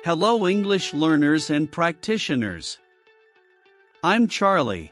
Hello English learners and practitioners. I'm Charlie.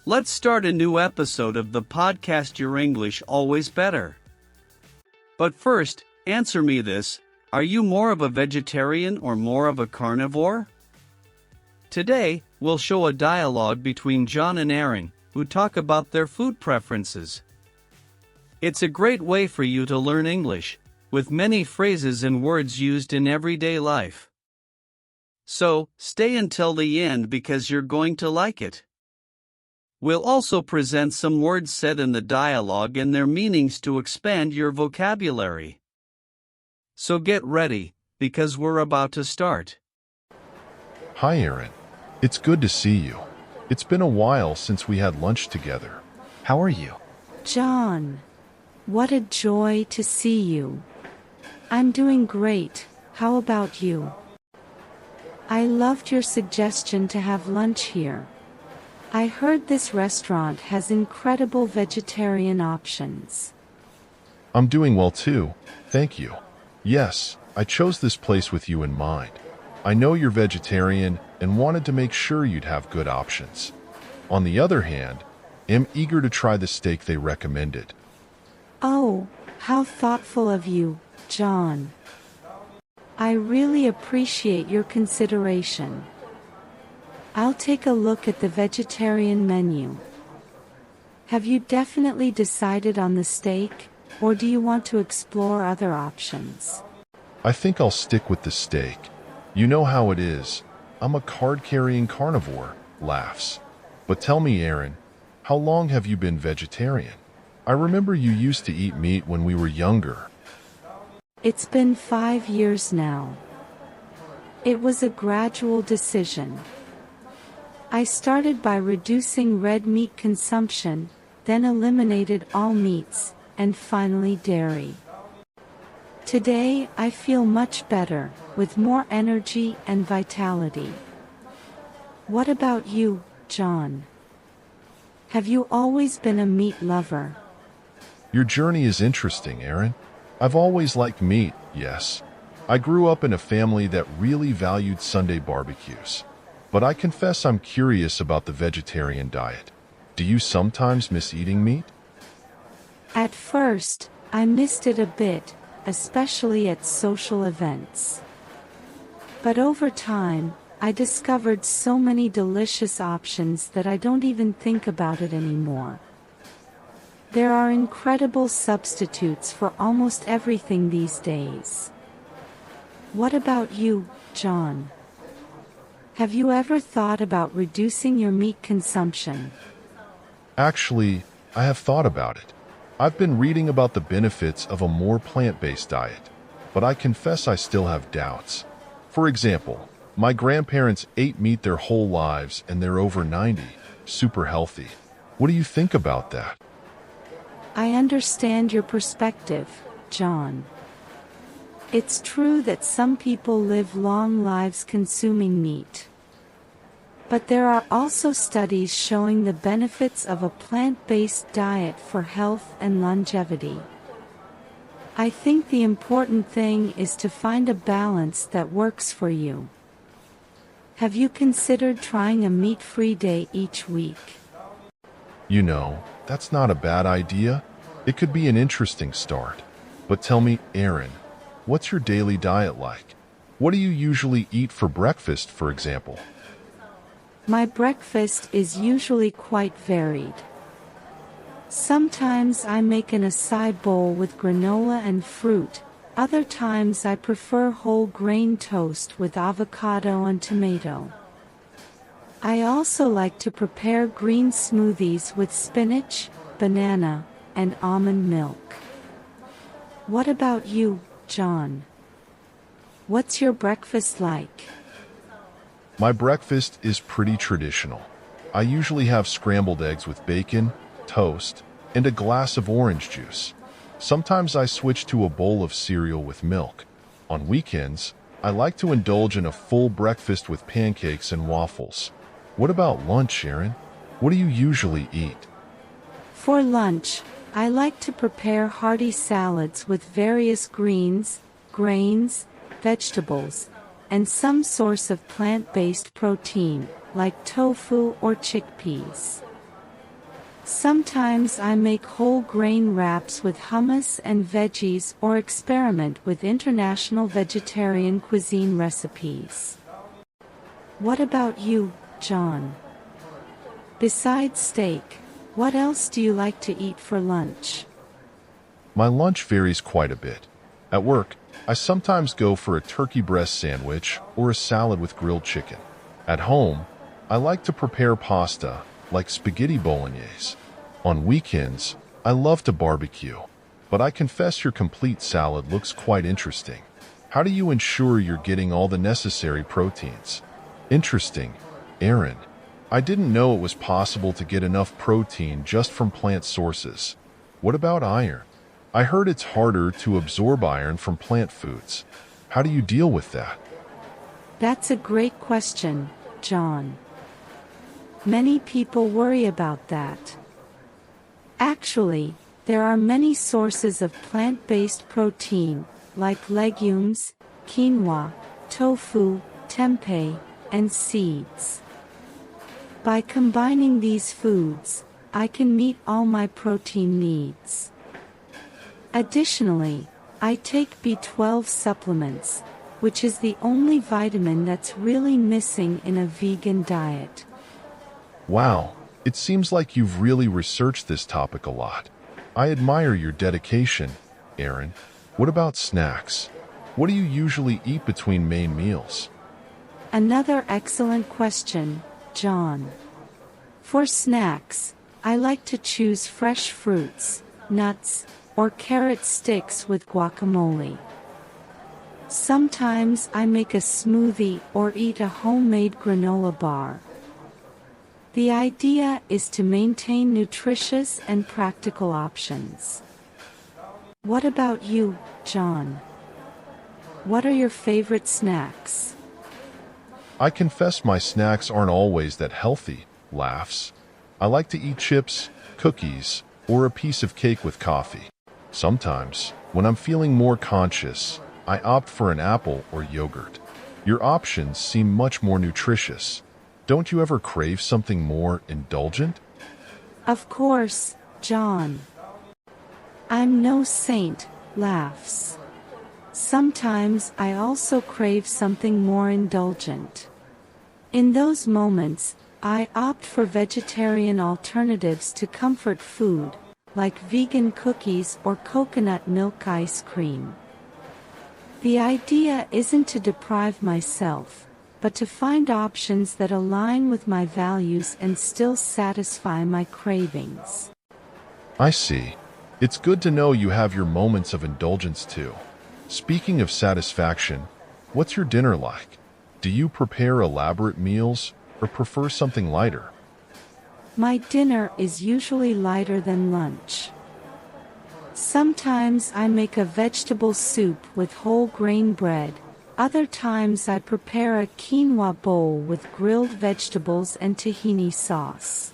Let's start a new episode of the podcast Your English Always Better. But first, answer me this, are you more of a vegetarian or more of a carnivore? Today, we'll show a dialogue between John and Erin, who talk about their food preferences. It's a great way for you to learn English, with many phrases and words used in everyday life. So, stay until the end because you're going to like it. We'll also present some words said in the dialogue and their meanings to expand your vocabulary. So get ready, because we're about to start. Hi Erin. It's good to see you. It's been a while since we had lunch together. How are you? John, what a joy to see you. I'm doing great, how about you? I loved your suggestion to have lunch here. I heard this restaurant has incredible vegetarian options. I'm doing well too, thank you. Yes, I chose this place with you in mind. I know you're vegetarian and wanted to make sure you'd have good options. On the other hand, I'm eager to try the steak they recommended. Oh, how thoughtful of you, John. I really appreciate your consideration. I'll take a look at the vegetarian menu. Have you definitely decided on the steak, or do you want to explore other options? I think I'll stick with the steak. You know how it is. I'm a card-carrying carnivore, laughs. But tell me, Erin, how long have you been vegetarian? I remember you used to eat meat when we were younger. It's been 5 years now. It was a gradual decision. I started by reducing red meat consumption, then eliminated all meats, and finally dairy. Today, I feel much better, with more energy and vitality. What about you, John? Have you always been a meat lover? Your journey is interesting, Erin. I've always liked meat, yes. I grew up in a family that really valued Sunday barbecues. But I confess I'm curious about the vegetarian diet. Do you sometimes miss eating meat? At first, I missed it a bit, especially at social events. But over time, I discovered so many delicious options that I don't even think about it anymore. There are incredible substitutes for almost everything these days. What about you, John? Have you ever thought about reducing your meat consumption? Actually, I have thought about it. I've been reading about the benefits of a more plant-based diet, but I confess I still have doubts. For example, my grandparents ate meat their whole lives and they're over 90, super healthy. What do you think about that? I understand your perspective, John. It's true that some people live long lives consuming meat. But there are also studies showing the benefits of a plant-based diet for health and longevity. I think the important thing is to find a balance that works for you. Have you considered trying a meat-free day each week? You know, that's not a bad idea. It could be an interesting start. But tell me, Erin, what's your daily diet like? What do you usually eat for breakfast, for example? My breakfast is usually quite varied. Sometimes I make an acai bowl with granola and fruit. Other times I prefer whole grain toast with avocado and tomato. I also like to prepare green smoothies with spinach, banana, and almond milk. What about you, John? What's your breakfast like? My breakfast is pretty traditional. I usually have scrambled eggs with bacon, toast, and a glass of orange juice. Sometimes I switch to a bowl of cereal with milk. On weekends, I like to indulge in a full breakfast with pancakes and waffles. What about lunch, Erin? What do you usually eat? For lunch, I like to prepare hearty salads with various greens, grains, vegetables, and some source of plant-based protein, like tofu or chickpeas. Sometimes I make whole grain wraps with hummus and veggies or experiment with international vegetarian cuisine recipes. What about you, John? Besides steak, what else do you like to eat for lunch? My lunch varies quite a bit. At work, I sometimes go for a turkey breast sandwich or a salad with grilled chicken. At home, I like to prepare pasta, like spaghetti bolognese. On weekends, I love to barbecue, but I confess your complete salad looks quite interesting. How do you ensure you're getting all the necessary proteins? Interesting, Erin. I didn't know it was possible to get enough protein just from plant sources. What about iron? I heard it's harder to absorb iron from plant foods. How do you deal with that? That's a great question, John. Many people worry about that. Actually, there are many sources of plant-based protein, like legumes, quinoa, tofu, tempeh, and seeds. By combining these foods, I can meet all my protein needs. Additionally, I take B12 supplements, which is the only vitamin that's really missing in a vegan diet. Wow, it seems like you've really researched this topic a lot. I admire your dedication, Erin. What about snacks? What do you usually eat between main meals? Another excellent question, John. For snacks, I like to choose fresh fruits, nuts, or carrot sticks with guacamole. Sometimes I make a smoothie or eat a homemade granola bar. The idea is to maintain nutritious and practical options. What about you, John? What are your favorite snacks? I confess my snacks aren't always that healthy, laughs. I like to eat chips, cookies, or a piece of cake with coffee. Sometimes, when I'm feeling more conscious, I opt for an apple or yogurt. Your options seem much more nutritious. Don't you ever crave something more indulgent? Of course, John. I'm no saint, laughs. Sometimes I also crave something more indulgent. In those moments, I opt for vegetarian alternatives to comfort food, like vegan cookies or coconut milk ice cream. The idea isn't to deprive myself, but to find options that align with my values and still satisfy my cravings. I see. It's good to know you have your moments of indulgence too. Speaking of satisfaction, what's your dinner like? Do you prepare elaborate meals or prefer something lighter? My dinner is usually lighter than lunch. Sometimes I make a vegetable soup with whole grain bread. Other times I prepare a quinoa bowl with grilled vegetables and tahini sauce.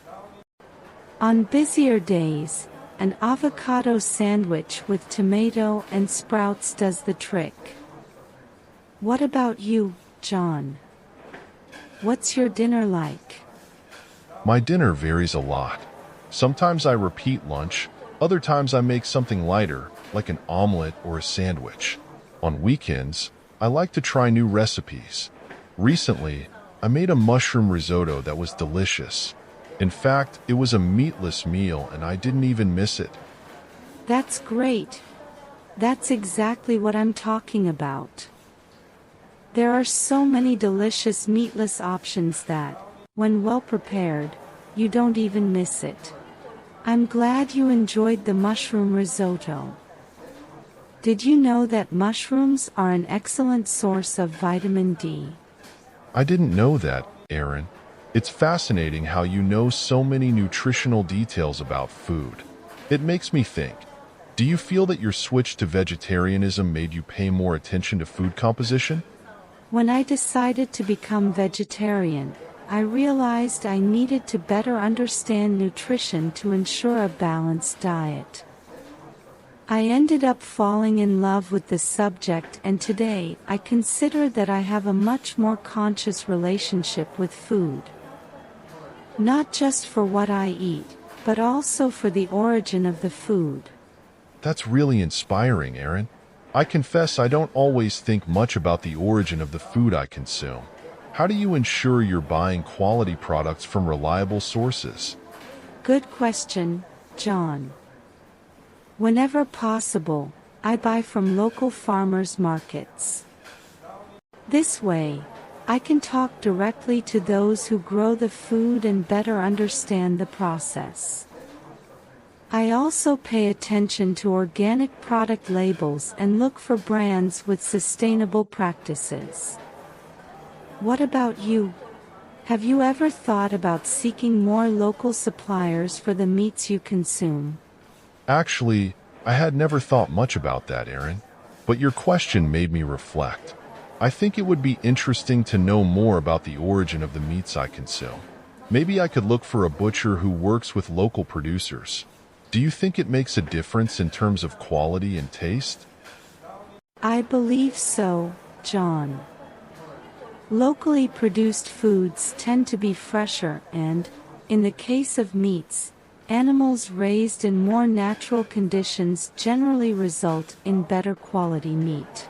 On busier days, an avocado sandwich with tomato and sprouts does the trick. What about you, John? What's your dinner like? My dinner varies a lot. Sometimes I repeat lunch, other times I make something lighter, like an omelet or a sandwich. On weekends, I like to try new recipes. Recently, I made a mushroom risotto that was delicious. In fact, it was a meatless meal and I didn't even miss it. That's great. That's exactly what I'm talking about. There are so many delicious meatless options that, when well prepared, you don't even miss it. I'm glad you enjoyed the mushroom risotto. Did you know that mushrooms are an excellent source of vitamin D? I didn't know that, Erin. It's fascinating how you know so many nutritional details about food. It makes me think, do you feel that your switch to vegetarianism made you pay more attention to food composition? When I decided to become vegetarian, I realized I needed to better understand nutrition to ensure a balanced diet. I ended up falling in love with the subject, and today I consider that I have a much more conscious relationship with food. Not just for what I eat, but also for the origin of the food. That's really inspiring, Erin. I confess I don't always think much about the origin of the food I consume. How do you ensure you're buying quality products from reliable sources? Good question, John. Whenever possible, I buy from local farmers markets. This way, I can talk directly to those who grow the food and better understand the process. I also pay attention to organic product labels and look for brands with sustainable practices. What about you? Have you ever thought about seeking more local suppliers for the meats you consume? Actually, I had never thought much about that, Erin. But your question made me reflect. I think it would be interesting to know more about the origin of the meats I consume. Maybe I could look for a butcher who works with local producers. Do you think it makes a difference in terms of quality and taste? I believe so, John. Locally produced foods tend to be fresher and, in the case of meats, animals raised in more natural conditions generally result in better quality meat.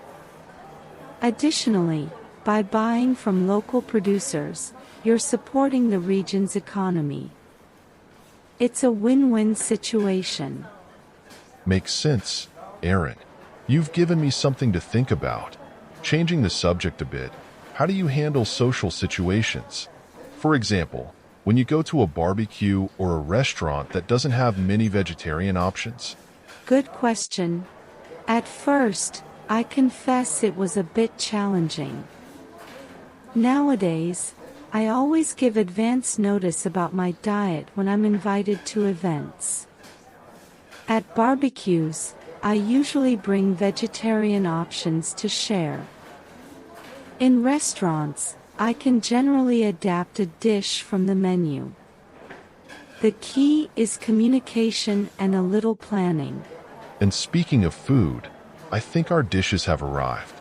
Additionally, by buying from local producers, you're supporting the region's economy. It's a win-win situation. Makes sense, Erin. You've given me something to think about. Changing the subject a bit, how do you handle social situations? For example, when you go to a barbecue or a restaurant that doesn't have many vegetarian options? Good question. At first, I confess it was a bit challenging. Nowadays, I always give advance notice about my diet when I'm invited to events. At barbecues, I usually bring vegetarian options to share. In restaurants, I can generally adapt a dish from the menu. The key is communication and a little planning. And speaking of food, I think our dishes have arrived.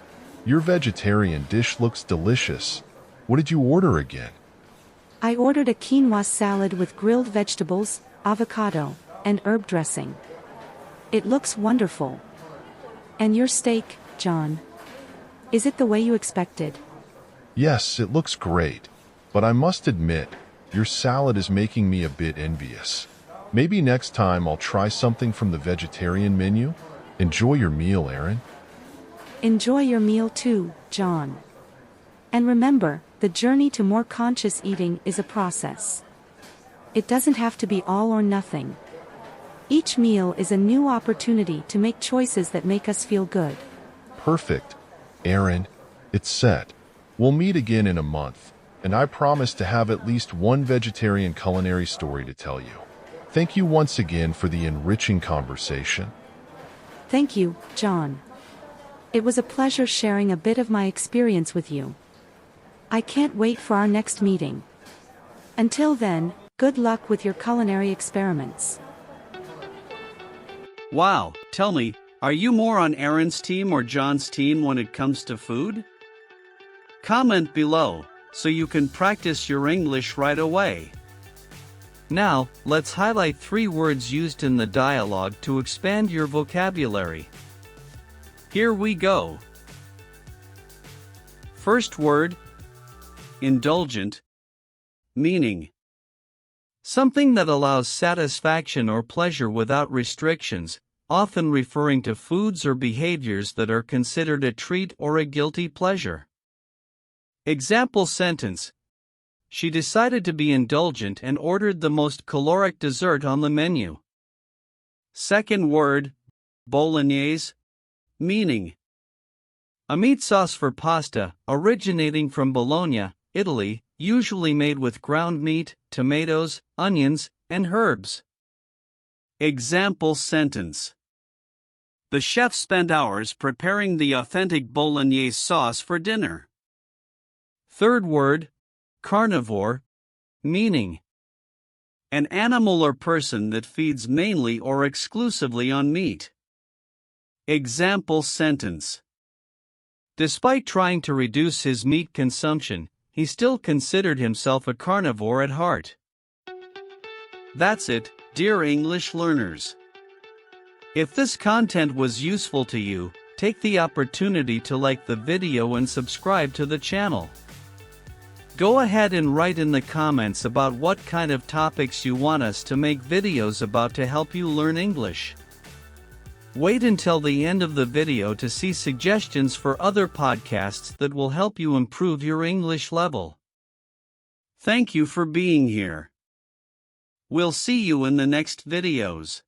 Your vegetarian dish looks delicious. What did you order again? I ordered a quinoa salad with grilled vegetables, avocado, and herb dressing. It looks wonderful. And your steak, John? Is it the way you expected? Yes, it looks great. But I must admit, your salad is making me a bit envious. Maybe next time I'll try something from the vegetarian menu? Enjoy your meal, Erin. Enjoy your meal too, John. And remember, the journey to more conscious eating is a process. It doesn't have to be all or nothing. Each meal is a new opportunity to make choices that make us feel good. Perfect. Erin, it's set. We'll meet again in a month, and I promise to have at least one vegetarian culinary story to tell you. Thank you once again for the enriching conversation. Thank you, John. It was a pleasure sharing a bit of my experience with you. I can't wait for our next meeting. Until then, good luck with your culinary experiments. Wow, tell me, are you more on Erin's team or John's team when it comes to food? Comment below, so you can practice your English right away. Now, let's highlight 3 words used in the dialogue to expand your vocabulary. Here we go. First word, indulgent. Meaning: something that allows satisfaction or pleasure without restrictions, often referring to foods or behaviors that are considered a treat or a guilty pleasure. Example sentence: she decided to be indulgent and ordered the most caloric dessert on the menu. Second word, bolognese. Meaning: a meat sauce for pasta, originating from Bologna, Italy, usually made with ground meat, tomatoes, onions, and herbs. Example sentence: the chef spent hours preparing the authentic bolognese sauce for dinner. Third word, carnivore. Meaning: an animal or person that feeds mainly or exclusively on meat. Example sentence. Despite trying to reduce his meat consumption, he still considered himself a carnivore at heart. That's it, dear English learners. If this content was useful to you, take the opportunity to like the video and subscribe to the channel. Go ahead and write in the comments about what kind of topics you want us to make videos about to help you learn English. Wait until the end of the video to see suggestions for other podcasts that will help you improve your English level. Thank you for being here. We'll see you in the next videos.